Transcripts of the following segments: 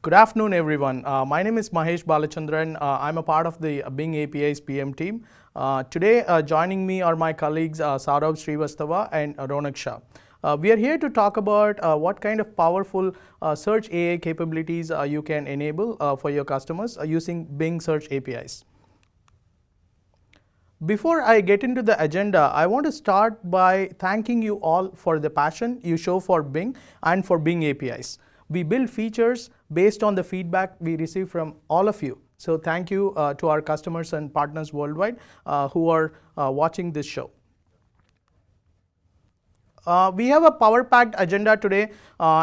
Good afternoon, everyone. My name is Mahesh Balachandran. I'm a part of the Bing APIs PM team. Today, joining me are my colleagues Saurabh Srivastava and Ronak Shah. We are here to talk about what kind of powerful search AI capabilities you can enable for your customers using Bing Search APIs. Before I get into the agenda, I want to start by thanking you all for the passion you show for Bing and for Bing APIs. We build features based on the feedback we receive from all of you. So thank you to our customers and partners worldwide who are watching this show. We have a power-packed agenda today.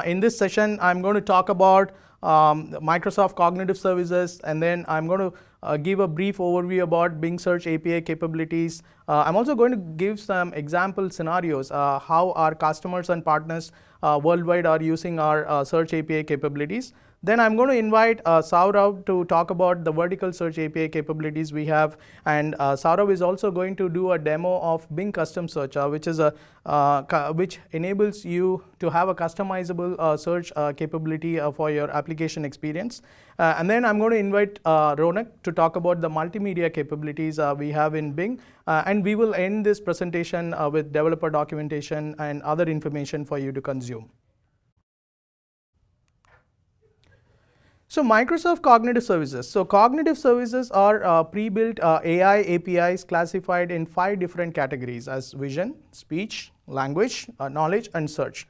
In this session, I'm going to talk about Microsoft Cognitive Services, and then I'm going to give a brief overview about Bing Search API capabilities. I'm also going to give some example scenarios, how our customers and partners worldwide are using our Search API capabilities. Then I'm going to invite Saurabh to talk about the vertical search API capabilities we have, and Saurabh is also going to do a demo of Bing Custom Search, which enables you to have a customizable search capability for your application experience. And then I'm going to invite Ronak to talk about the multimedia capabilities we have in Bing, and we will end this presentation with developer documentation and other information for you to consume. So Microsoft Cognitive Services. So Cognitive Services are pre-built AI APIs classified in 5 different categories as vision, speech, language, knowledge, and search.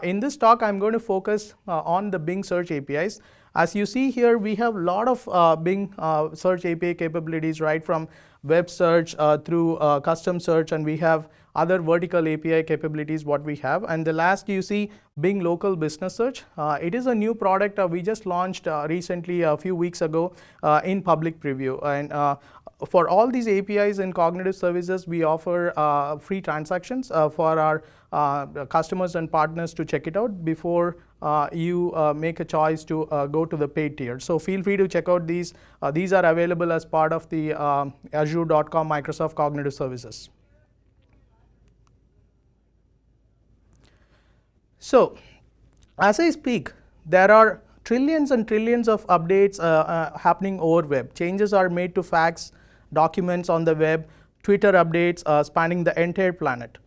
In this talk, I'm going to focus on the Bing Search APIs. As you see here, we have a lot of Bing Search API capabilities, right from web search through custom search, and we have other vertical API capabilities what we have. And the last you see Bing Local Business Search. It is a new product we just launched recently a few weeks ago in public preview. And for all these APIs in Cognitive Services, we offer free transactions for our customers and partners to check it out before you make a choice to go to the paid tier. So feel free to check out these. These are available as part of the Azure.com Microsoft Cognitive Services. So as I speak, there are trillions and trillions of updates happening over web. Changes are made to facts, documents on the web, Twitter updates spanning the entire planet.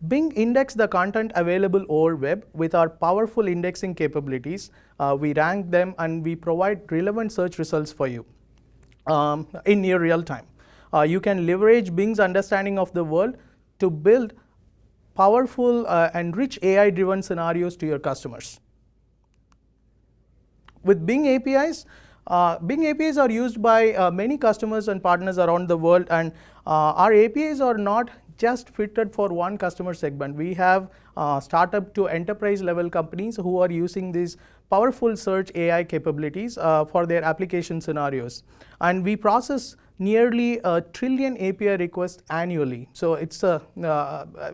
Bing indexes the content available over web with our powerful indexing capabilities. We rank them and we provide relevant search results for you in near real time. You can leverage Bing's understanding of the world to build powerful and rich AI-driven scenarios to your customers. With Bing APIs are used by many customers and partners around the world, and our APIs are not just fitted for one customer segment. We have startup to enterprise level companies who are using these powerful search AI capabilities for their application scenarios. And we process nearly 1 trillion API requests annually. So it's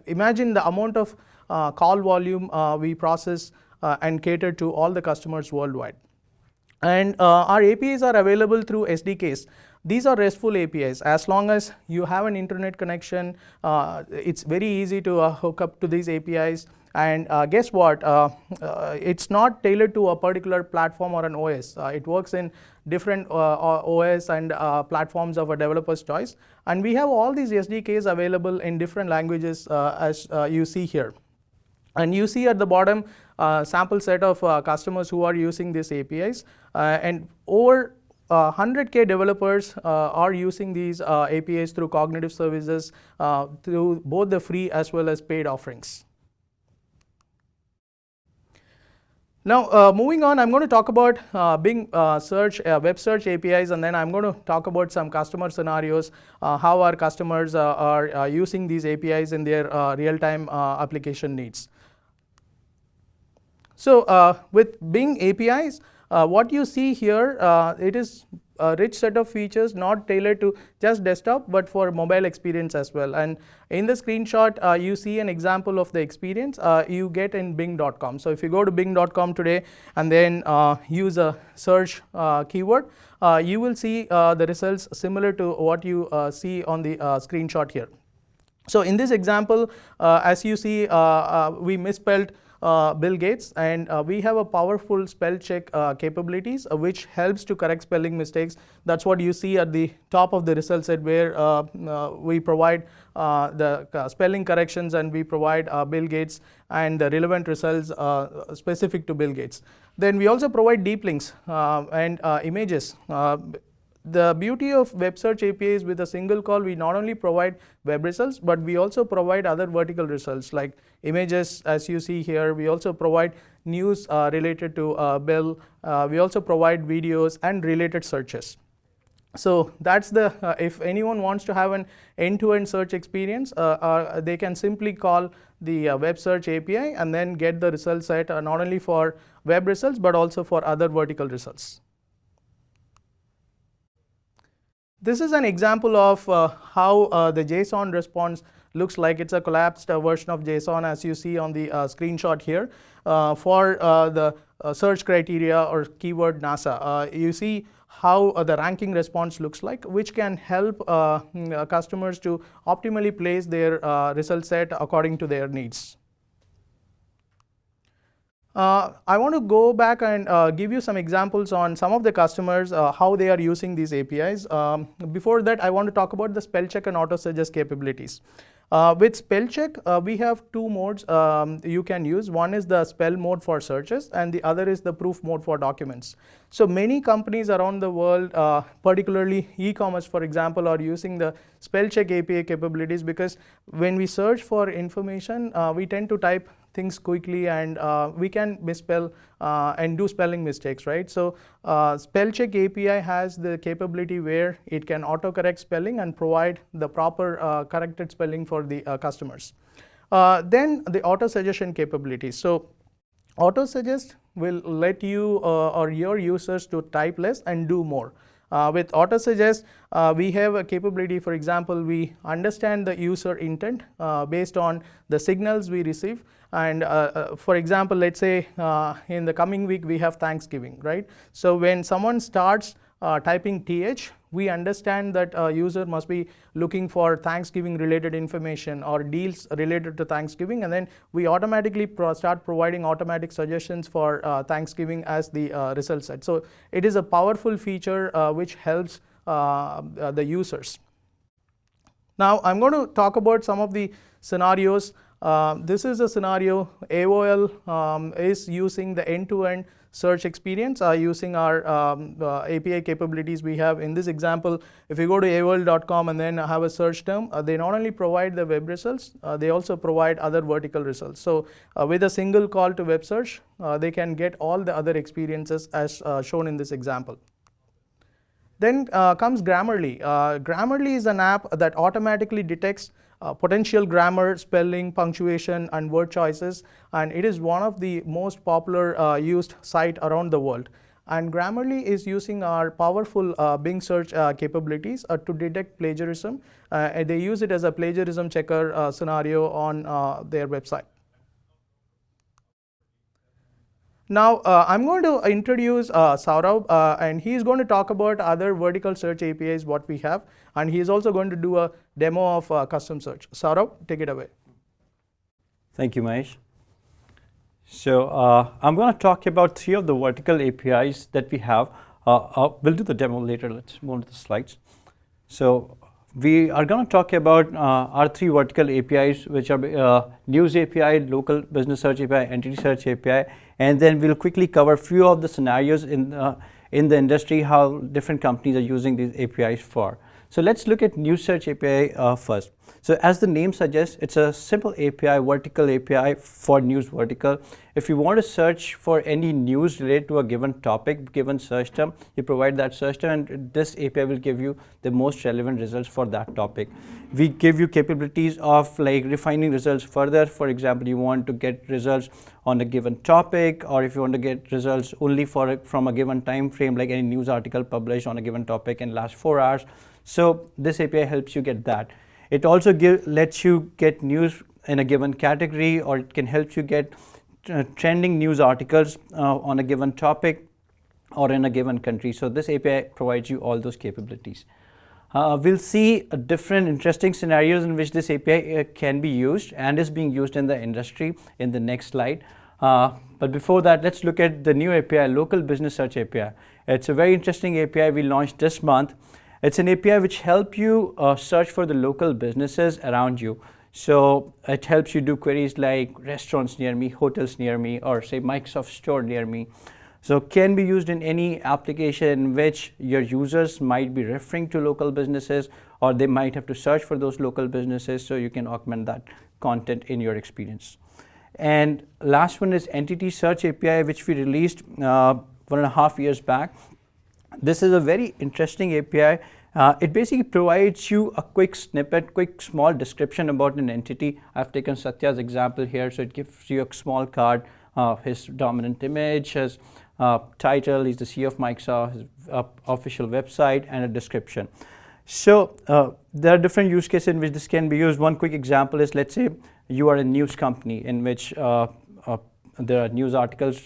imagine the amount of call volume we process and cater to all the customers worldwide. And our APIs are available through SDKs. These are RESTful APIs. As long as you have an internet connection, it's very easy to hook up to these APIs. And guess what? It's not tailored to a particular platform or an OS. It works in different OS and platforms of a developer's choice. And we have all these SDKs available in different languages as you see here. And you see at the bottom sample set of customers who are using these APIs. And over 100K developers are using these APIs through Cognitive Services through both the free as well as paid offerings. Now, moving on, I'm going to talk about Bing Search, Web Search APIs, and then I'm going to talk about some customer scenarios, how our customers are using these APIs in their real-time application needs. So with Bing APIs, what you see here, it is a rich set of features not tailored to just desktop but for mobile experience as well. And in the screenshot, you see an example of the experience you get in Bing.com. So if you go to Bing.com today and then use a search keyword, you will see the results similar to what you see on the screenshot here. So in this example, as you see, we misspelled Bill Gates, and we have a powerful spell check capabilities which helps to correct spelling mistakes. That's what you see at the top of the result set, where we provide the spelling corrections, and we provide Bill Gates and the relevant results specific to Bill Gates. Then we also provide deep links and images. The beauty of web search API is, with a single call, we not only provide web results, but we also provide other vertical results like images, as you see here. We also provide news related to Bill. We also provide videos and related searches. So that's the, if anyone wants to have an end-to-end search experience, they can simply call the web search API and then get the result set not only for web results, but also for other vertical results. This is an example of how the JSON response looks like. It's a collapsed version of JSON, as you see on the screenshot here, for the search criteria or keyword NASA. You see how the ranking response looks like, which can help customers to optimally place their result set according to their needs. I want to go back and give you some examples on some of the customers, how they are using these APIs. Before that, I want to talk about the spell check and Autosuggest capabilities. With spell check, we have two modes you can use. One is the spell mode for searches, and the other is the proof mode for documents. So many companies around the world, particularly e-commerce, for example, are using the spell check API capabilities, because when we search for information, we tend to type things quickly, and we can misspell and do spelling mistakes, right? So spell check API has the capability where it can autocorrect spelling and provide the proper corrected spelling for the customers. Then the auto suggestion capabilities. So Autosuggest will let you or your users to type less and do more. With Autosuggest, we have a capability. For example, we understand the user intent based on the signals we receive. And for example, let's say in the coming week we have Thanksgiving, right? So when someone starts typing TH, we understand that a user must be looking for Thanksgiving related information or deals related to Thanksgiving, and then we automatically start providing automatic suggestions for Thanksgiving as the result set. So it is a powerful feature which helps the users. Now I'm going to talk about some of the scenarios. This is a scenario. AOL is using the end-to-end search experience using our API capabilities we have. In this example, if you go to AOL.com and then have a search term, they not only provide the web results, they also provide other vertical results. So with a single call to web search, they can get all the other experiences as shown in this example. Then comes Grammarly. Grammarly is an app that automatically detects potential grammar, spelling, punctuation, and word choices, and it is one of the most popular used site around the world. And Grammarly is using our powerful Bing search capabilities to detect plagiarism. They use it as a plagiarism checker scenario on their website. Now I'm going to introduce Saurabh, and he is going to talk about other vertical search APIs what we have, and he is also going to do a demo of custom search. Saurabh, take it away. Thank you, Mahesh. So I'm going to talk about 3 of the vertical APIs that we have. We'll do the demo later. Let's move on to the slides. So we are going to talk about our 3 vertical APIs, which are News API, Local Business Search API, Entity Search API, and then we'll quickly cover a few of the scenarios in the industry, how different companies are using these APIs for. So let's look at News Search API first. So as the name suggests, it's a simple API, vertical API for news vertical. If you want to search for any news related to a given topic, given search term, you provide that search term, and this API will give you the most relevant results for that topic. We give you capabilities of like refining results further. For example, you want to get results on a given topic, or if you want to get results only from a given time frame, like any news article published on a given topic in last 4 hours. So this API helps you get that. It also lets you get news in a given category, or it can help you get trending news articles on a given topic or in a given country. So this API provides you all those capabilities. We'll see different interesting scenarios in which this API can be used and is being used in the industry in the next slide. But before that, let's look at the new API, Local Business Search API. It's a very interesting API we launched this month. It's an API which helps you search for the local businesses around you. So it helps you do queries like restaurants near me, hotels near me, or say Microsoft Store near me. So can be used in any application in which your users might be referring to local businesses, or they might have to search for those local businesses, so you can augment that content in your experience. And last one is Entity Search API, which we released 1.5 years back. This is a very interesting API. It basically provides you a quick snippet, quick small description about an entity. I've taken Satya's example here, so it gives you a small card, his dominant image, his title, he's the CEO of Microsoft, his official website, and a description. So there are different use cases in which this can be used. One quick example is, let's say you are a news company in which there are news articles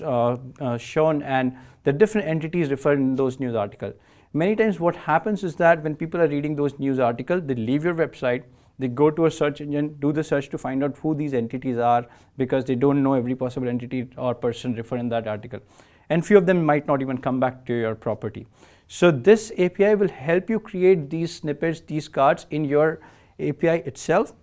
shown, and the different entities referred in those news articles. Many times what happens is that when people are reading those news articles, they leave your website, they go to a search engine, do the search to find out who these entities are, because they don't know every possible entity or person referred in that article. And few of them might not even come back to your property. So this API will help you create these snippets, these cards in your API itself.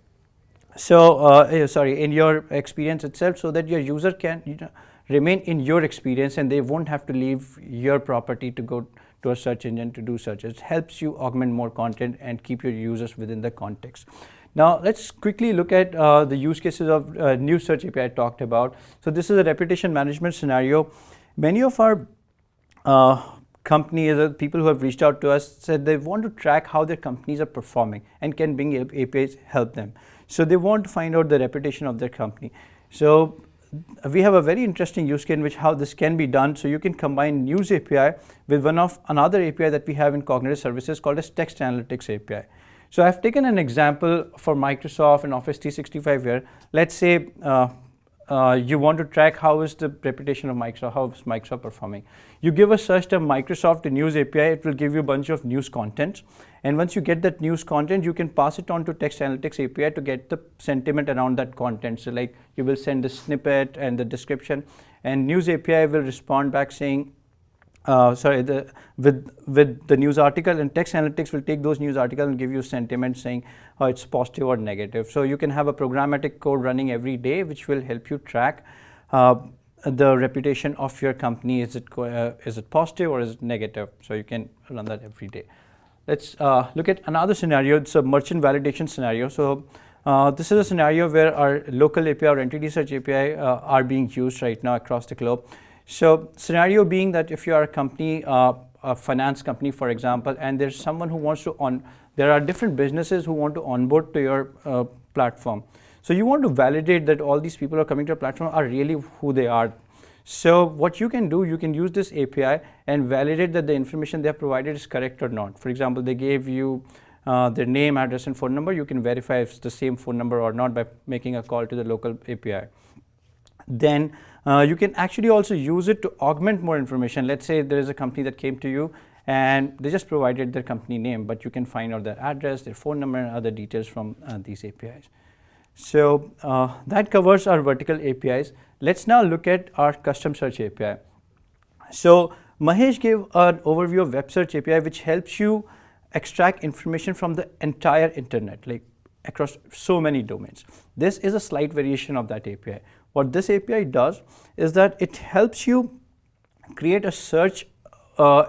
So in your experience itself, so that your user can remain in your experience and they won't have to leave your property to go to a search engine to do searches. It helps you augment more content and keep your users within the context. Now let's quickly look at the use cases of new search API I talked about. So this is a reputation management scenario. Many of our companies, people who have reached out to us, said they want to track how their companies are performing, and can Bing APIs help them. So they want to find out the reputation of their company. So we have a very interesting use case in which how this can be done. So you can combine News API with another API that we have in Cognitive Services called as Text Analytics API. So I've taken an example for Microsoft and Office 365 here. Let's say you want to track how is the reputation of Microsoft, how is Microsoft performing. You give a search term Microsoft to News API, it will give you a bunch of news content. And once you get that news content, you can pass it on to Text Analytics API to get the sentiment around that content. So like you will send the snippet and the description, and News API will respond back saying, with the news article, and Text Analytics will take those news articles and give you sentiment saying it's positive or negative. So you can have a programmatic code running every day which will help you track the reputation of your company. Is it positive or is it negative? So you can run that every day. Let's look at another scenario. It's a merchant validation scenario. So this is a scenario where our local API or entity search API are being used right now across the globe. So scenario being that if you are a company, a finance company, for example, and there's someone who wants to there are different businesses who want to onboard to your platform. So you want to validate that all these people who are coming to your platform are really who they are. So what you can do, you can use this API and validate that the information they have provided is correct or not. For example, they gave you their name, address, and phone number. You can verify if it's the same phone number or not by making a call to the local API. Then you can actually also use it to augment more information. Let's say there is a company that came to you and they just provided their company name, but you can find out their address, their phone number, and other details from these APIs. So that covers our vertical APIs. Let's now look at our custom search API. So Mahesh gave an overview of web search API, which helps you extract information from the entire internet, like across so many domains. This is a slight variation of that API. What this API does is that it helps you create a search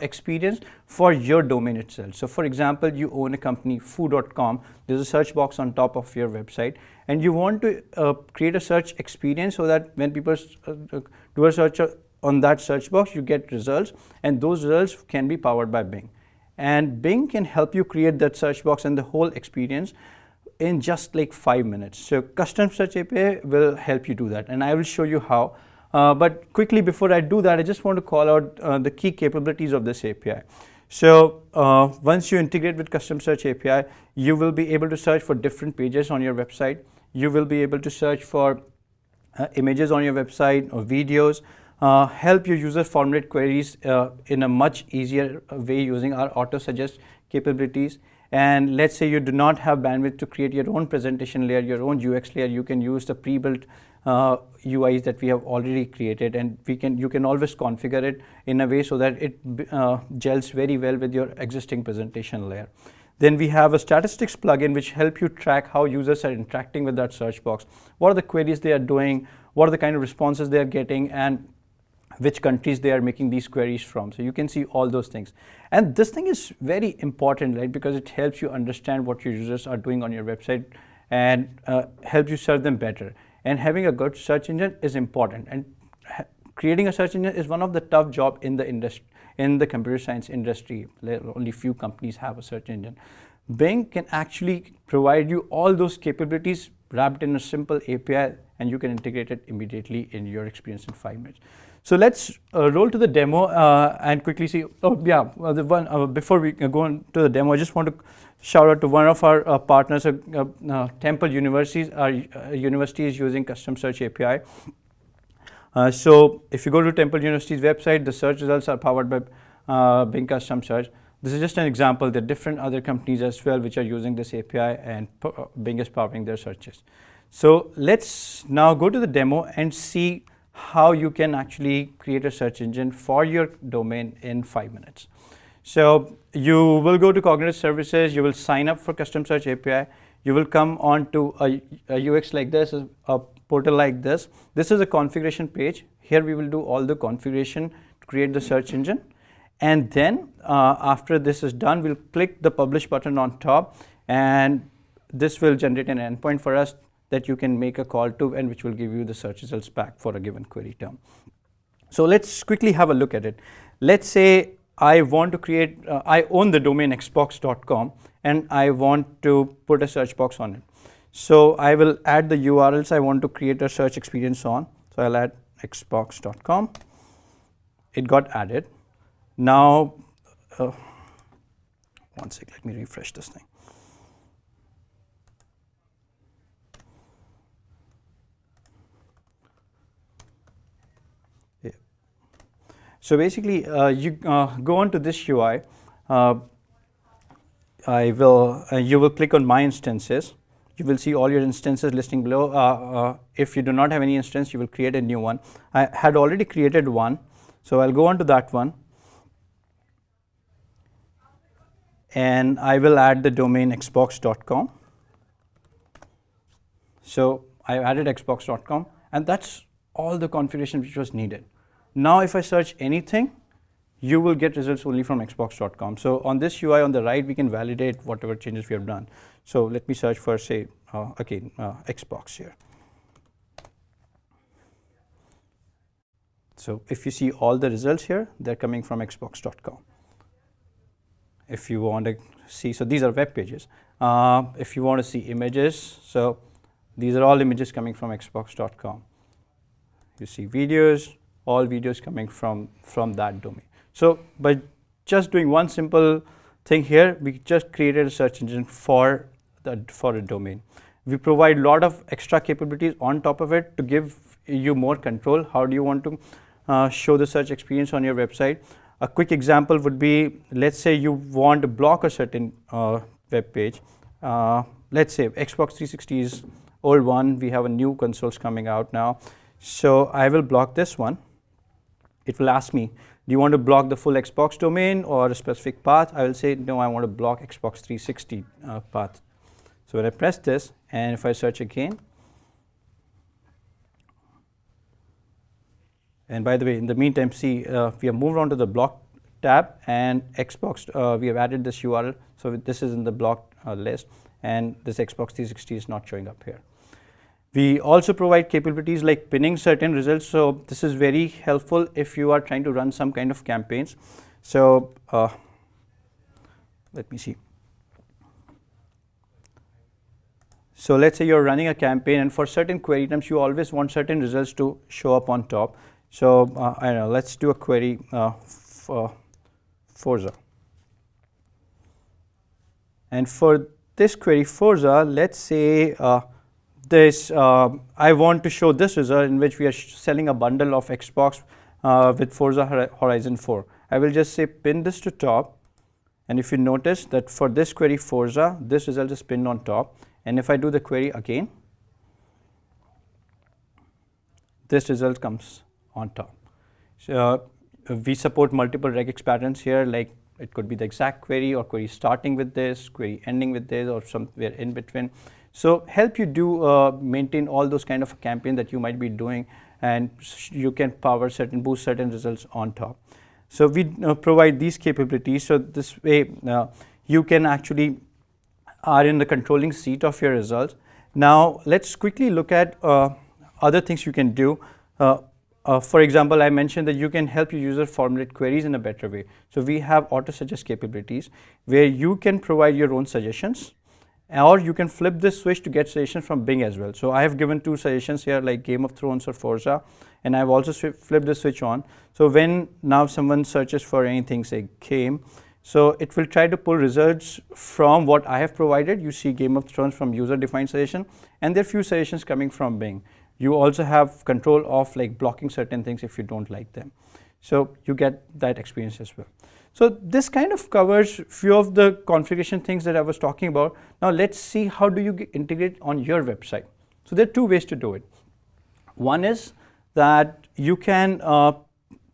experience for your domain itself. So for example, you own a company, foo.com, there's a search box on top of your website, and you want to create a search experience so that when people do a search on that search box, you get results, and those results can be powered by Bing. And Bing can help you create that search box and the whole experience in just like 5 minutes. So custom search API will help you do that, and I will show you how. But quickly before I do that, I just want to call out the key capabilities of this API. So once you integrate with custom search API, you will be able to search for different pages on your website. You will be able to search for images on your website or videos, help your users formulate queries in a much easier way using our Autosuggest capabilities. And let's say you do not have bandwidth to create your own presentation layer, your own UX layer, you can use the pre-built UIs that we have already created, and you can always configure it in a way so that it gels very well with your existing presentation layer. Then we have a statistics plugin which help you track how users are interacting with that search box. What are the queries they are doing? What are the kind of responses they are getting? And which countries they are making these queries from. So you can see all those things. And this thing is very important, right? Because it helps you understand what your users are doing on your website and helps you serve them better. And having a good search engine is important. And creating a search engine is one of the tough jobs in the industry. In the computer science industry, only few companies have a search engine. Bing can actually provide you all those capabilities wrapped in a simple API, and you can integrate it immediately in your experience in 5 minutes. So let's roll to the demo and quickly see. Oh yeah, before we go on to the demo, I just want to shout out to one of our partners, Temple University. Our university is using custom search API. So if you go to Temple University's website, the search results are powered by Bing Custom Search. This is just an example. There are different other companies as well which are using this API, and Bing is powering their searches. So let's now go to the demo and see how you can actually create a search engine for your domain in 5 minutes. So you will go to Cognitive Services, you will sign up for Custom Search API, you will come on to a UX like this, a portal like this. This is a configuration page. Here we will do all the configuration to create the search engine. And then after this is done, we'll click the publish button on top, and this will generate an endpoint for us that you can make a call to, and which will give you the search results back for a given query term. So let's quickly have a look at it. Let's say I want to create, I own the domain xbox.com, and I want to put a search box on it. So I will add the URLs I want to create a search experience on. So I'll add xbox.com. It got added. Now, one sec, let me refresh this thing. Yeah. So basically, you go on to this UI. You will click on My Instances. You will see all your instances listing below. If you do not have any instance, you will create a new one. I had already created one, so I'll go on to that one. And I will add the domain xbox.com. So I added xbox.com, and that's all the configuration which was needed. Now if I search anything, you will get results only from xbox.com. So on this UI on the right, we can validate whatever changes we have done. So let me search for, say, again, Xbox here. So if you see all the results here, they're coming from xbox.com. If you want to see, so these are web pages. If you want to see images, so these are all images coming from xbox.com. You see videos, all videos coming from that domain. So by just doing one simple thing here, we just created a search engine for a domain. We provide a lot of extra capabilities on top of it to give you more control. How do you want to show the search experience on your website? A quick example would be, let's say you want to block a certain web page. Let's say Xbox 360 is old one. We have a new consoles coming out now. So I will block this one. It will ask me, do you want to block the full Xbox domain or a specific path? I will say, no, I want to block Xbox 360 path. So when I press this, and if I search again, and by the way, in the meantime, see, we have moved on to the block tab, and Xbox, we have added this URL. So this is in the blocked list, and this Xbox 360 is not showing up here. We also provide capabilities like pinning certain results. So this is very helpful if you are trying to run some kind of campaigns. So let me see. So let's say you're running a campaign, and for certain query terms, you always want certain results to show up on top. So I don't know, let's do a query for Forza. And for this query Forza, let's say I want to show this result in which we are selling a bundle of Xbox with Forza Horizon 4. I will just say pin this to top, and if you notice that for this query Forza, this result is pinned on top. And if I do the query again, this result comes on top. So we support multiple regex patterns here, like it could be the exact query or query starting with this, query ending with this, or somewhere in between. So help you do maintain all those kind of campaign that you might be doing, and you can boost certain results on top. So we provide these capabilities. So this way you can actually are in the controlling seat of your results. Now let's quickly look at other things you can do. For example, I mentioned that you can help your user formulate queries in a better way. So we have Autosuggest capabilities where you can provide your own suggestions, or you can flip this switch to get suggestions from Bing as well. So I have given 2 suggestions here, like Game of Thrones or Forza, and I've also flipped the switch on. So when now someone searches for anything, say game, so it will try to pull results from what I have provided. You see Game of Thrones from user-defined suggestion, and there are few suggestions coming from Bing. You also have control of like blocking certain things if you don't like them. So you get that experience as well. So this kind of covers few of the configuration things that I was talking about. Now let's see how do you integrate on your website. So there are 2 ways to do it. One is that you can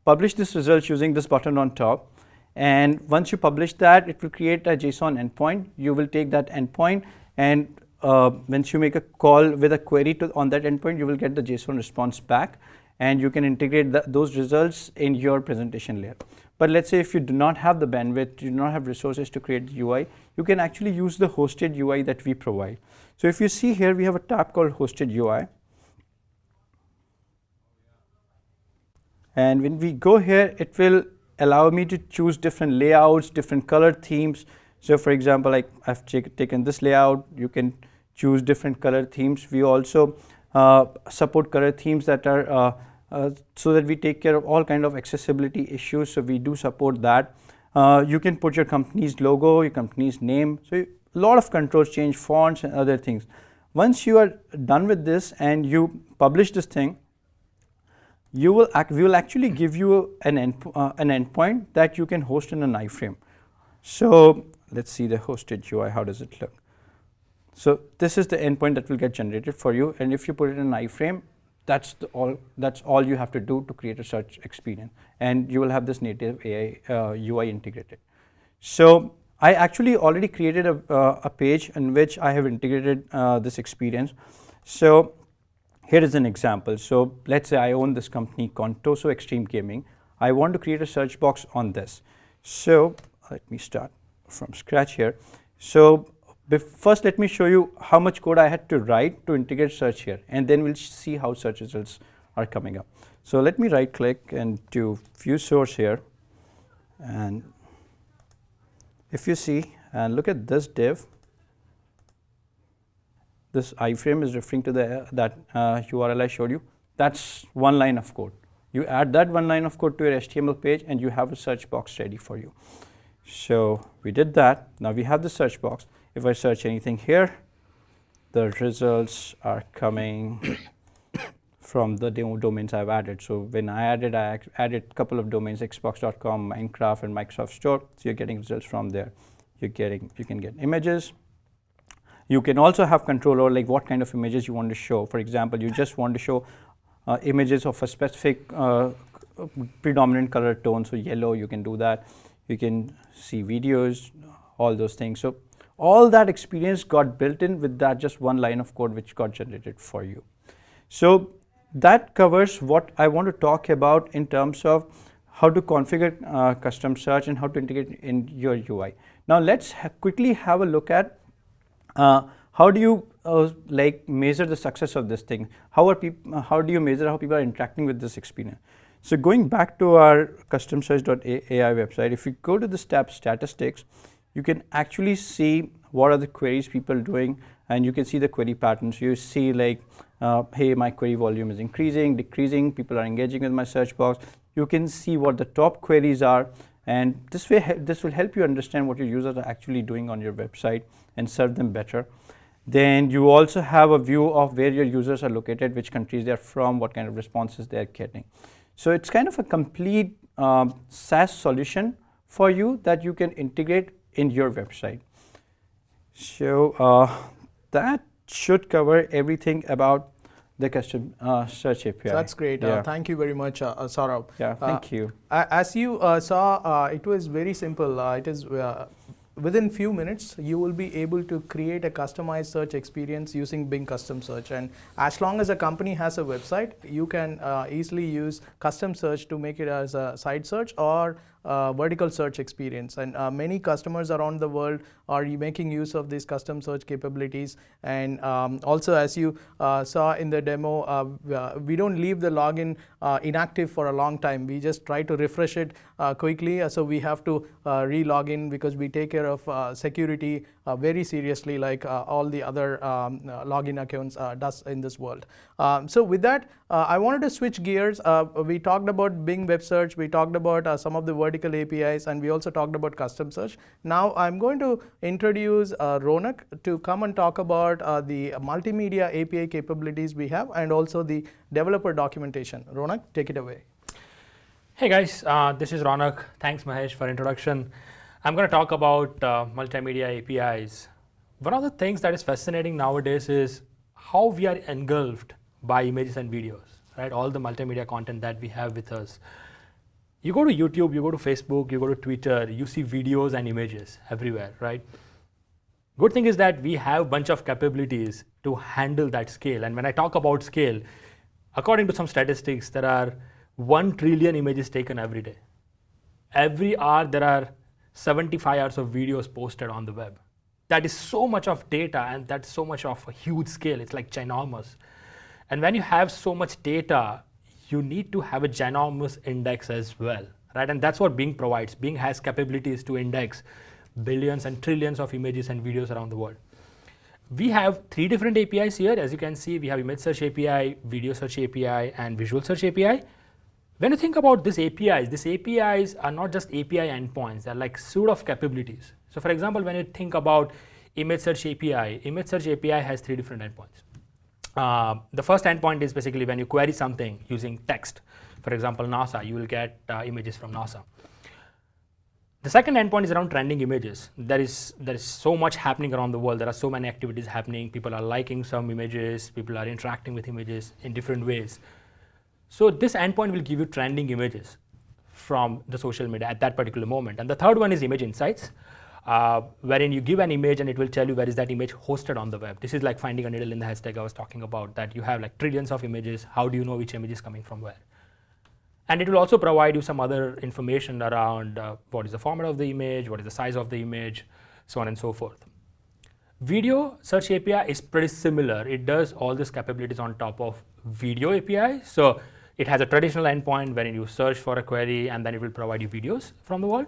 publish this result using this button on top, and once you publish that, it will create a JSON endpoint. You will take that endpoint, and once you make a call with a query on that endpoint, you will get the JSON response back, and you can integrate those results in your presentation layer. But let's say if you do not have the bandwidth, you do not have resources to create the UI, you can actually use the hosted UI that we provide. So if you see here, we have a tab called hosted UI. And when we go here, it will allow me to choose different layouts, different color themes. So for example, like I've taken this layout, you can choose different color themes. We also support color themes that are so that we take care of all kind of accessibility issues. So we do support that. You can put your company's logo, your company's name. So a lot of controls, change fonts and other things. Once you are done with this and you publish this thing, we will actually give you an endpoint that you can host in an iframe. So let's see the hosted UI, how does it look? So this is the endpoint that will get generated for you, and if you put it in an iframe, that's all you have to do to create a search experience, and you will have this native AI UI integrated. So I actually already created a page in which I have integrated this experience. So here is an example. So let's say I own this company, Contoso Extreme Gaming. I want to create a search box on this. So let me start from scratch here. So first let me show you how much code I had to write to integrate search here, and then we'll see how search results are coming up. So let me right click and do view source here, and if you see and look at this div, this iframe is referring to that URL I showed you. That's 1 line of code. You add that 1 line of code to your HTML page and you have a search box ready for you. So we did that. Now we have the search box. If I search anything here, the results are coming from the domains I've added. So when I added a couple of domains, xbox.com, Minecraft, and Microsoft Store. So you're getting results from there. You can get images. You can also have control over like what kind of images you want to show. For example, you just want to show images of a specific predominant color tone. So yellow, you can do that. You can see videos, all those things. So all that experience got built in with that just 1 line of code which got generated for you. So that covers what I want to talk about in terms of how to configure custom search and how to integrate in your UI. Now let's quickly have a look at how do you like measure the success of this thing? How do you measure how people are interacting with this experience? So going back to our customsearch.ai website, if you go to this tab statistics, you can actually see what are the queries people doing, and you can see the query patterns. You see like, hey, my query volume is increasing, decreasing, people are engaging with my search box. You can see what the top queries are, and this will help you understand what your users are actually doing on your website and serve them better. Then you also have a view of where your users are located, which countries they're from, what kind of responses they're getting. So it's kind of a complete SaaS solution for you that you can integrate in your website. So that should cover everything about the custom search API. So that's great. Yeah. Thank you very much, Saurabh. Yeah, thank you. As you saw, it was very simple. It is within few minutes, you will be able to create a customized search experience using Bing Custom Search. And as long as a company has a website, you can easily use custom search to make it as a site search or vertical search experience. And many customers around the world are making use of these custom search capabilities. And also, as you saw in the demo, we don't leave the login inactive for a long time. We just try to refresh it quickly. So we have to re-log in because we take care of security very seriously, like all the other login accounts does in this world. So with that, I wanted to switch gears. We talked about Bing Web Search. We talked about some of the vertical APIs, and we also talked about custom search. Now I'm going to introduce Ronak to come and talk about the multimedia API capabilities we have and also the developer documentation. Ronak, take it away. Hey guys, this is Ronak. Thanks Mahesh for introduction. I'm going to talk about multimedia APIs. One of the things that is fascinating nowadays is how we are engulfed by images and videos, right? All the multimedia content that we have with us. You go to YouTube, you go to Facebook, you go to Twitter, you see videos and images everywhere, right? Good thing is that we have a bunch of capabilities to handle that scale. And when I talk about scale, according to some statistics, there are 1 trillion images taken every day. Every hour, there are 75 hours of videos posted on the web. That is so much of data, and that's so much of a huge scale. It's like ginormous. And when you have so much data, you need to have a ginormous index as well, right? And that's what Bing provides. Bing has capabilities to index billions and trillions of images and videos around the world. We have 3 different APIs here. As you can see, we have image search API, video search API, and visual search API. When you think about these APIs are not just API endpoints. They're like suite of capabilities. So for example, when you think about image search API has 3 different endpoints. The first endpoint is basically when you query something using text. For example, NASA, you will get images from NASA. The second endpoint is around trending images. There is so much happening around the world. There are so many activities happening. People are liking some images. People are interacting with images in different ways. So this endpoint will give you trending images from the social media at that particular moment. And the third one is image insights, wherein you give an image and it will tell you where is that image hosted on the web. This is like finding a needle in the haystack I was talking about, that you have like trillions of images. How do you know which image is coming from where? And it will also provide you some other information around what is the format of the image, what is the size of the image, so on and so forth. Video search API is pretty similar. It does all these capabilities on top of video API. So it has a traditional endpoint wherein you search for a query and then it will provide you videos from the world.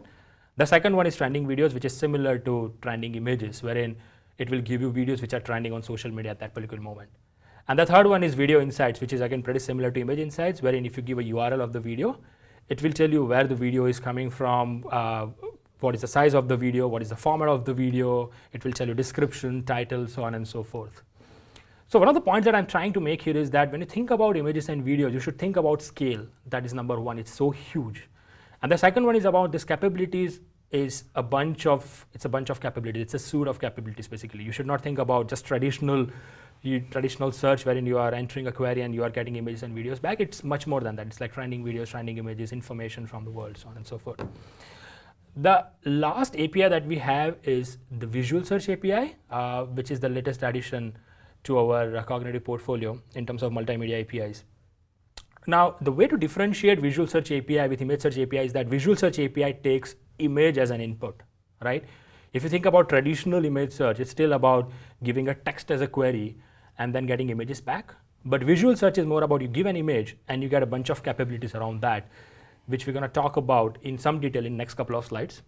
The second one is trending videos, which is similar to trending images, wherein it will give you videos which are trending on social media at that particular moment. And the third one is video insights, which is again pretty similar to image insights, wherein if you give a URL of the video, it will tell you where the video is coming from, what is the size of the video, what is the format of the video, it will tell you description, title, so on and so forth. So one of the points that I'm trying to make here is that when you think about images and videos, you should think about scale. That is number one, it's so huge. And the second one is about these capabilities it's a bunch of capabilities. It's a suite of capabilities basically. You should not think about just traditional search wherein you are entering a query and you are getting images and videos back. It's much more than that. It's like trending videos, trending images, information from the world, so on and so forth. The last API that we have is the visual search API, which is the latest addition to our cognitive portfolio in terms of multimedia APIs. Now, the way to differentiate visual search API with image search API is that visual search API takes image as an input, right? If you think about traditional image search, it's still about giving a text as a query and then getting images back. But visual search is more about you give an image and you get a bunch of capabilities around that, which we're going to talk about in some detail in next couple of slides.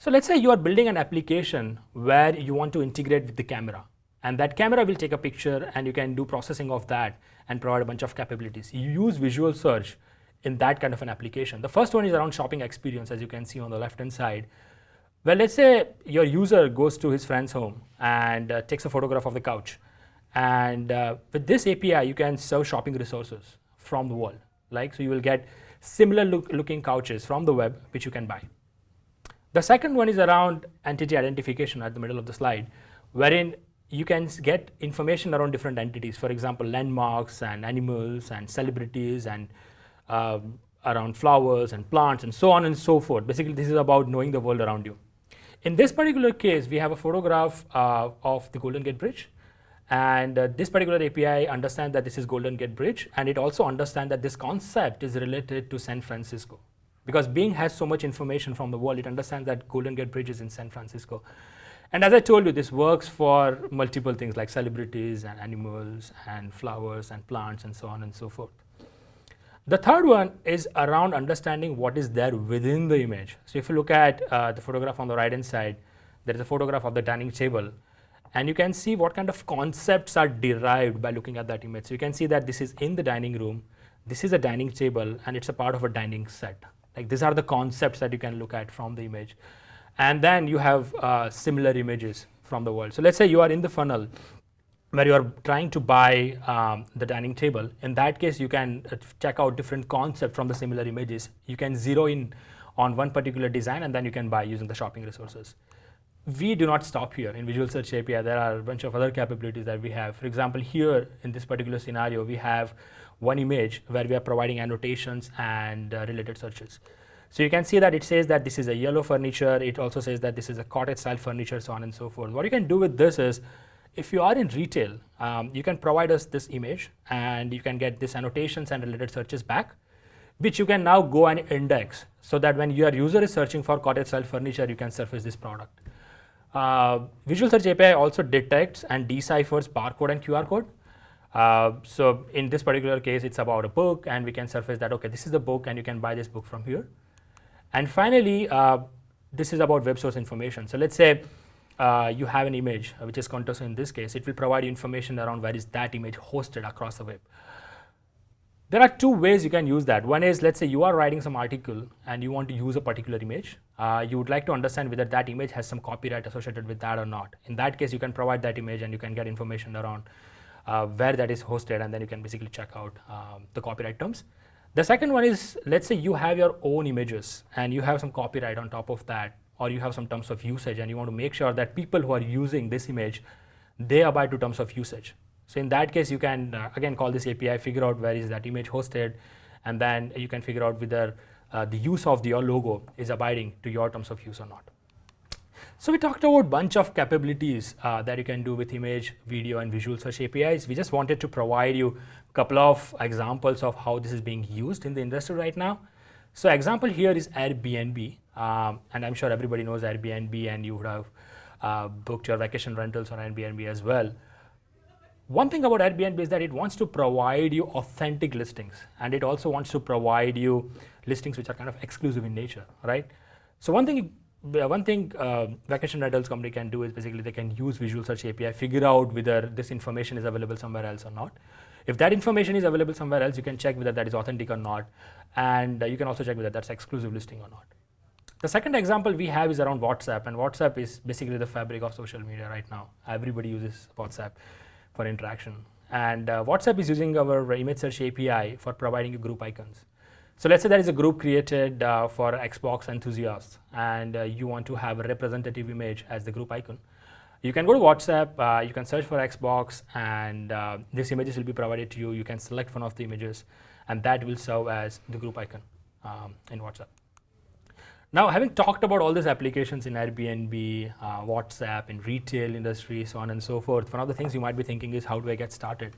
So let's say you are building an application where you want to integrate with the camera, and that camera will take a picture and you can do processing of that and provide a bunch of capabilities. You use visual search in that kind of an application. The first one is around shopping experience, as you can see on the left hand side. Well, let's say your user goes to his friend's home and takes a photograph of the couch. And with this API, you can serve shopping resources from the world. So you will get similar looking couches from the web, which you can buy. The second one is around entity identification at the middle of the slide, wherein you can get information around different entities. For example, landmarks and animals and celebrities and around flowers and plants and so on and so forth. Basically, this is about knowing the world around you. In this particular case, we have a photograph of the Golden Gate Bridge. And this particular API understands that this is Golden Gate Bridge, and it also understands that this concept is related to San Francisco. Because Bing has so much information from the world, it understands that Golden Gate Bridge is in San Francisco. And as I told you, this works for multiple things like celebrities and animals and flowers and plants and so on and so forth. The third one is around understanding what is there within the image. So if you look at the photograph on the right hand side, there is a photograph of the dining table. And you can see what kind of concepts are derived by looking at that image. So you can see that this is in the dining room, this is a dining table, and it's a part of a dining set. Like these are the concepts that you can look at from the image. And then you have similar images from the world. So let's say you are in the funnel where you are trying to buy the dining table. In that case, you can check out different concepts from the similar images. You can zero in on one particular design, and then you can buy using the shopping resources. We do not stop here. In Visual Search API, there are a bunch of other capabilities that we have. For example, here in this particular scenario, we have one image where we are providing annotations and related searches. So you can see that it says that this is a yellow furniture. It also says that this is a cottage style furniture, so on and so forth. What you can do with this is, if you are in retail, you can provide us this image and you can get these annotations and related searches back, which you can now go and index so that when your user is searching for cottage style furniture, you can surface this product. Visual Search API also detects and deciphers barcode and QR code. So in this particular case, it's about a book, and we can surface that, okay, this is the book and you can buy this book from here. And finally, this is about web source information. So let's say you have an image, which is Contoso in this case. It will provide you information around where is that image hosted across the web. There are two ways you can use that. One is, let's say you are writing some article and you want to use a particular image. You would like to understand whether that image has some copyright associated with that or not. In that case, you can provide that image and you can get information around where that is hosted, and then you can basically check out the copyright terms. The second one is, let's say you have your own images and you have some copyright on top of that, or you have some terms of usage and you want to make sure that people who are using this image, they abide to terms of usage. So in that case, you can again call this API, figure out where is that image hosted, and then you can figure out whether the use of your logo is abiding to your terms of use or not. So we talked about a bunch of capabilities that you can do with image, video, and Visual Search APIs. We just wanted to provide you a couple of examples of how this is being used in the industry right now. So example here is Airbnb, and I'm sure everybody knows Airbnb, and you would have booked your vacation rentals on Airbnb as well. One thing about Airbnb is that it wants to provide you authentic listings, and it also wants to provide you listings which are kind of exclusive in nature, right? So one thing vacation rentals company can do is basically they can use Visual Search API, figure out whether this information is available somewhere else or not. If that information is available somewhere else, you can check whether that is authentic or not, and you can also check whether that's exclusive listing or not. The second example we have is around WhatsApp, and WhatsApp is basically the fabric of social media right now. Everybody uses WhatsApp for interaction, and WhatsApp is using our image search API for providing you group icons. So let's say there is a group created for Xbox enthusiasts, and you want to have a representative image as the group icon. You can go to WhatsApp, you can search for Xbox, and these images will be provided to you. You can select one of the images, and that will serve as the group icon in WhatsApp. Now, having talked about all these applications in Airbnb, WhatsApp, in retail industry, so on and so forth, one of the things you might be thinking is, how do I get started?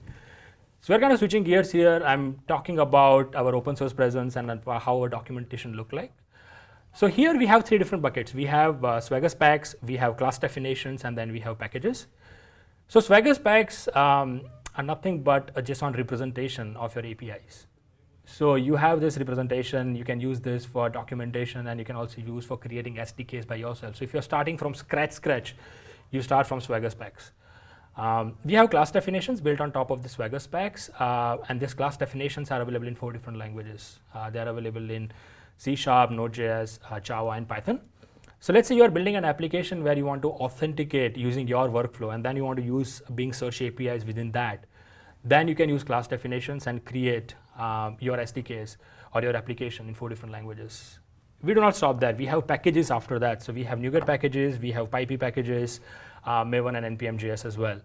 So we're kind of switching gears here. I'm talking about our open source presence and how our documentation look like. So here we have three different buckets. We have Swagger specs, we have class definitions, and then we have packages. So Swagger specs are nothing but a JSON representation of your APIs. So you have this representation, you can use this for documentation, and you can also use for creating SDKs by yourself. So if you're starting from scratch, you start from Swagger specs. We have class definitions built on top of the Swagger specs, and these class definitions are available in 4 different languages. They are available in C#, Node.js, Java, and Python. So let's say you're building an application where you want to authenticate using your workflow, and then you want to use Bing search APIs within that. Then you can use class definitions and create your SDKs or your application in 4 different languages. we do not stop there. We have packages after that. So we have NuGet packages, we have PyP packages, Maven and NPM.js as well.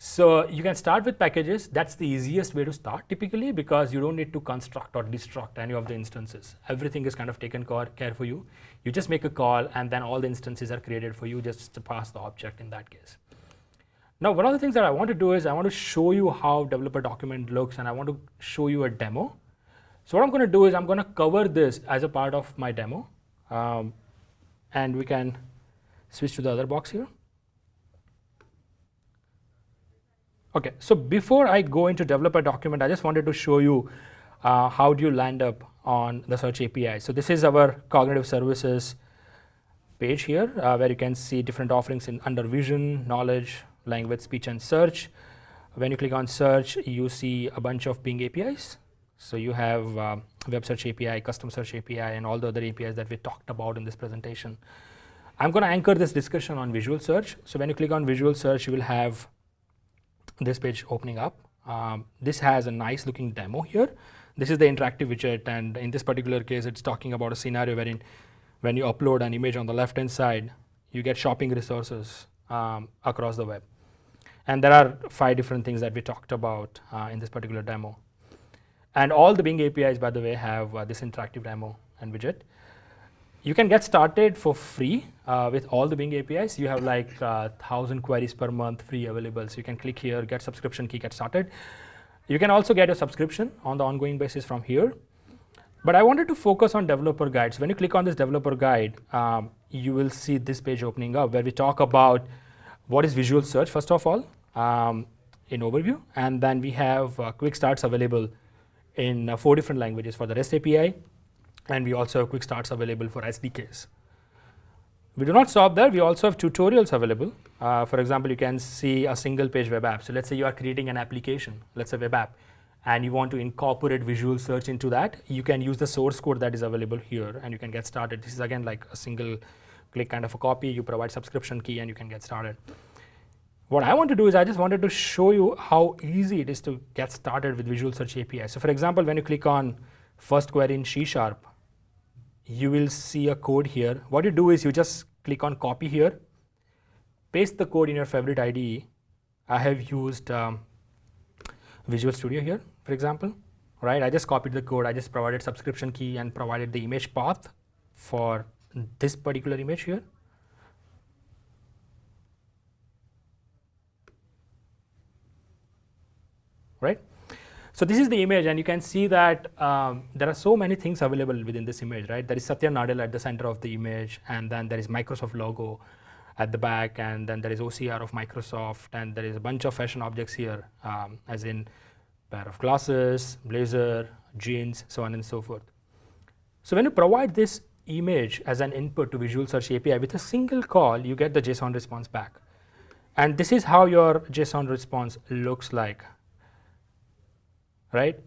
So you can start with packages. That's the easiest way to start typically, because you don't need to construct or destruct any of the instances. Everything is kind of taken care for you. You just make a call and then all the instances are created for you just to pass the object in that case. Now, one of the things that I want to do is I want to show you how developer document looks, and I want to show you a demo. So what I'm going to do is I'm going to cover this as a part of my demo, and we can switch to the other box here. Okay, so before I go into developer document, I just wanted to show you how do you land up on the search API. So this is our cognitive services page here, where you can see different offerings under vision, knowledge, language, speech, and search. When you click on search, you see a bunch of Bing APIs. So you have web search API, custom search API, and all the other APIs that we talked about in this presentation. I'm going to anchor this discussion on visual search. So when you click on visual search, you will have this page opening up. This has a nice looking demo here. This is the interactive widget, and in this particular case, it's talking about a scenario wherein when you upload an image on the left hand side, you get shopping resources across the web. And there are 5 different things that we talked about in this particular demo. And all the Bing APIs, by the way, have this interactive demo and widget. You can get started for free with all the Bing APIs. You have like 1,000 queries per month free available. So you can click here, get subscription key, get started. You can also get a subscription on the ongoing basis from here. But I wanted to focus on developer guides. When you click on this developer guide, you will see this page opening up where we talk about what is visual search, first of all, in overview. And then we have quick starts available in 4 different languages for the REST API. And we also have quick starts available for SDKs. We do not stop there. We also have tutorials available. For example, you can see a single page web app. So let's say you are creating an application, let's say web app, and you want to incorporate visual search into that. You can use the source code that is available here, and you can get started. This is again like a single click kind of a copy. You provide subscription key and you can get started. What I want to do is I just wanted to show you how easy it is to get started with visual search API. So for example, when you click on first query in C#, you will see a code here. What you do is you just click on copy here, paste the code in your favorite IDE. I have used Visual Studio here, for example, right? I just copied the code. I just provided subscription key and provided the image path for this particular image here. Right? So this is the image, and you can see that there are so many things available within this image, right? There is Satya Nadella at the center of the image, and then there is Microsoft logo at the back, and then there is OCR of Microsoft, and there is a bunch of fashion objects here, as in pair of glasses, blazer, jeans, so on and so forth. So when you provide this image as an input to Visual Search API with a single call, you get the JSON response back. And this is how your JSON response looks like. Right?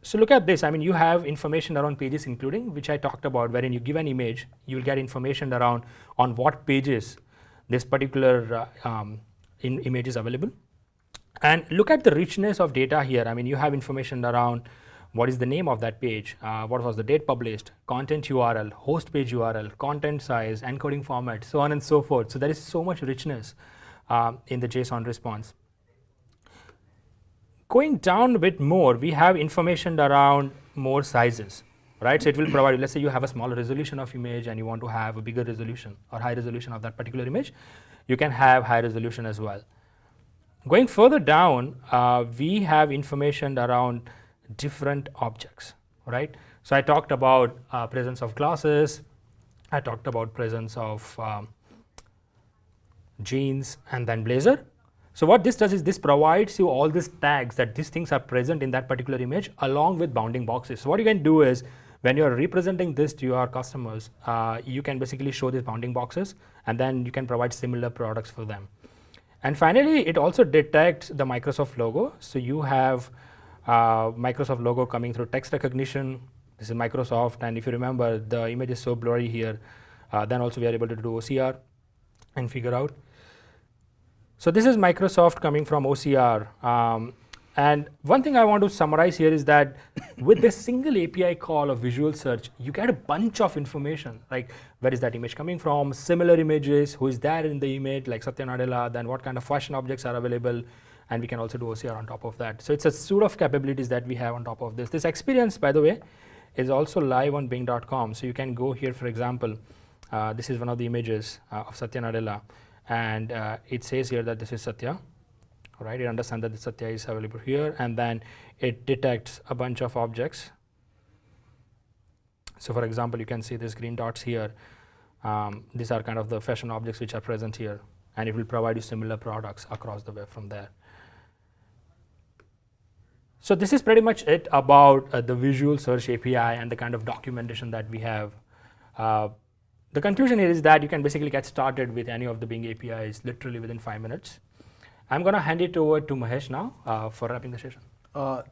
So look at this. I mean, you have information around pages including, which I talked about, wherein you give an image, you will get information around on what pages this particular image is available. And look at the richness of data here. I mean, you have information around what is the name of that page, what was the date published, content URL, host page URL, content size, encoding format, so on and so forth. So there is so much richness in the JSON response. Going down a bit more, we have information around more sizes, right? So it will provide, let's say you have a smaller resolution of image and you want to have a bigger resolution or high resolution of that particular image, you can have high resolution as well. Going further down, we have information around different objects, right? So I talked about presence of glasses, I talked about presence of jeans and then blazer. So what this does is this provides you all these tags that these things are present in that particular image along with bounding boxes. So what you can do is when you're representing this to your customers, you can basically show these bounding boxes and then you can provide similar products for them. And finally, it also detects the Microsoft logo. So you have Microsoft logo coming through text recognition. This is Microsoft, and if you remember, the image is so blurry here. Then also we are able to do OCR and figure out. So this is Microsoft coming from OCR, And one thing I want to summarize here is that with this single API call of visual search, you get a bunch of information, like where is that image coming from, similar images, who is there in the image, like Satya Nadella, then what kind of fashion objects are available, and we can also do OCR on top of that. So it's a suite of capabilities that we have on top of this. This experience, by the way, is also live on Bing.com. So you can go here, for example, this is one of the images of Satya Nadella, and it says here that this is Satya. Right, it understands that the Satya is available here, and then it detects a bunch of objects. So for example, you can see these green dots here. These are kind of the fashion objects which are present here, and it will provide you similar products across the web from there. So this is pretty much it about the visual search API and the kind of documentation that we have. The conclusion here is that you can basically get started with any of the Bing APIs literally within 5 minutes. I'm going to hand it over to Mahesh now for wrapping the session.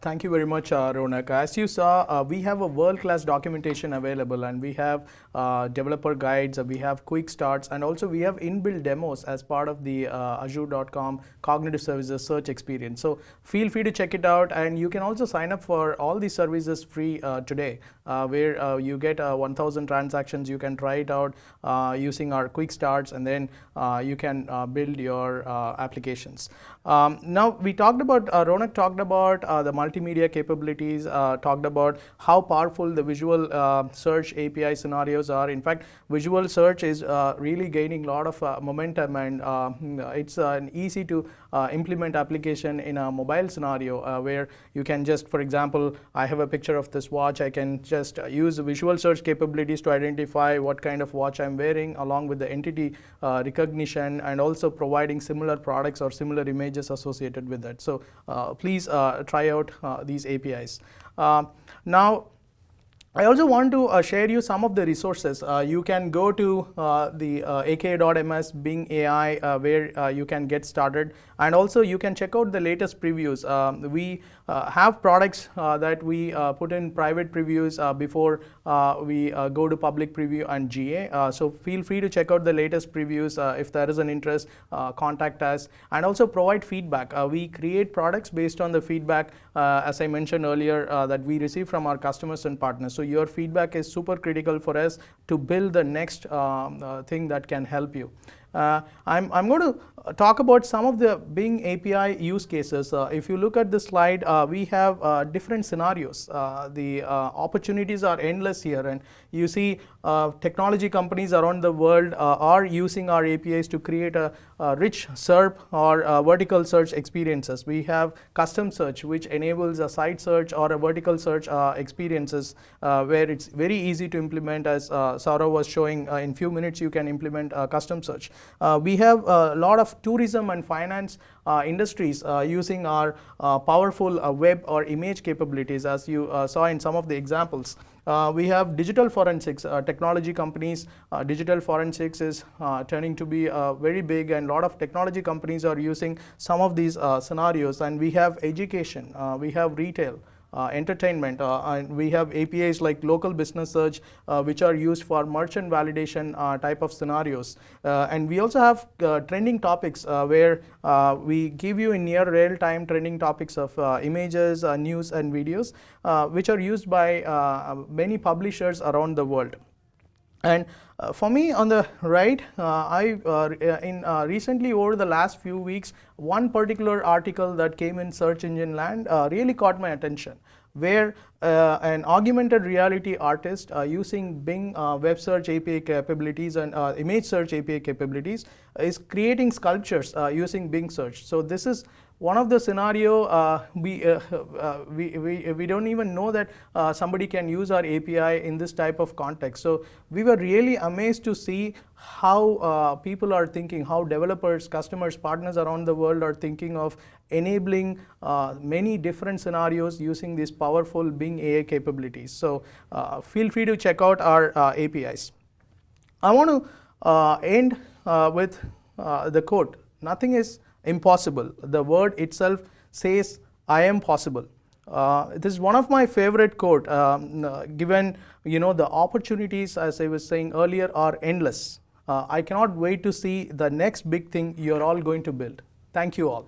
Thank you very much, Ronak. As you saw, we have a world-class documentation available, and we have developer guides, we have quick starts, and also we have inbuilt demos as part of the Azure.com Cognitive Services search experience. So feel free to check it out, and you can also sign up for all these services free today, where you get 1,000 transactions. You can try it out using our quick starts, and then you can build your applications. Now we talked about, Ronak talked about the multimedia capabilities, talked about how powerful the visual search API scenarios are. In fact, visual search is really gaining a lot of momentum, and it's an easy to implement application in a mobile scenario where you can just, for example, I have a picture of this watch. I can just use visual search capabilities to identify what kind of watch I'm wearing, along with the entity recognition, and also providing similar products or similar images associated with that. So please try out these APIs. Now, I also want to share you some of the resources. You can go to the aka.ms Bing AI where you can get started, and also you can check out the latest previews. We have products that we put in private previews before we go to public preview and GA. So feel free to check out the latest previews. If there is an interest, contact us, and also provide feedback. We create products based on the feedback, as I mentioned earlier, that we receive from our customers and partners. So your feedback is super critical for us to build the next thing that can help you. I'm going to talk about some of the Bing API use cases. If you look at this slide, we have different scenarios. The opportunities are endless here, and you see technology companies around the world are using our APIs to create a rich SERP or vertical search experiences. We have custom search, which enables a site search or a vertical search experiences where it's very easy to implement. As Saurav was showing, in few minutes you can implement custom search. We have a lot of tourism and finance industries using our powerful web or image capabilities, as you saw in some of the examples. We have digital forensics, technology companies. Digital forensics is turning to be very big, and a lot of technology companies are using some of these scenarios. And we have education, we have retail, entertainment, and we have APIs like local business search, which are used for merchant validation type of scenarios. And we also have trending topics where we give you in near real-time trending topics of images, news, and videos, which are used by many publishers around the world. And for me, on the right, recently over the last few weeks, one particular article that came in search engine land really caught my attention, where an augmented reality artist using Bing web search API capabilities and image search API capabilities is creating sculptures using Bing search. So this is one of the scenario we don't even know that somebody can use our API in this type of context. So we were really amazed to see how people are thinking, how developers, customers, partners around the world are thinking of enabling many different scenarios using these powerful Bing AI capabilities. So feel free to check out our APIs. I want to end with the quote, "Nothing is impossible. The word itself says, I am possible." This is one of my favorite quote, given the opportunities, as I was saying earlier, are endless. I cannot wait to see the next big thing you're all going to build. Thank you all.